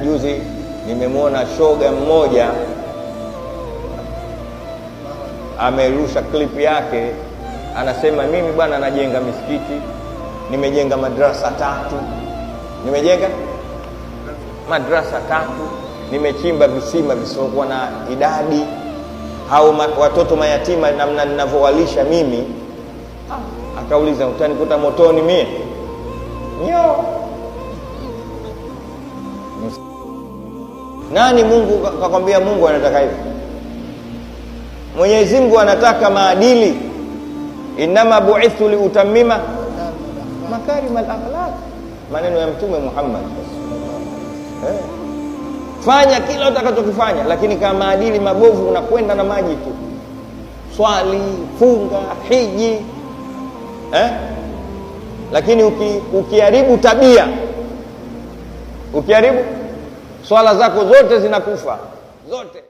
Juzi nimemwona shoga mmoja amerusha clip yake, anasema mimi bwana najenga misikiti, nimejenga madrasa 3, nimechimba visima visiokuwa na idadi, au watoto mayatima namna ninavyowalisha mimi. Akauliza, utanikuta motoni mie? Nyo. Nani Mungu kakwambia Mungu anataka hivyo? Mwenyezi Mungu anataka maadili. Inama bu'ithu liutammima makarimal akhlaq, maneno ya Mtume Muhammad. Fanya kila utakachokifanya, lakini kama maadili mabovu unakwenda na maji tu. Swali, funga, hiji, lakini ukiharibu tabia, ukiharibu swala zako zote zinakufa zote.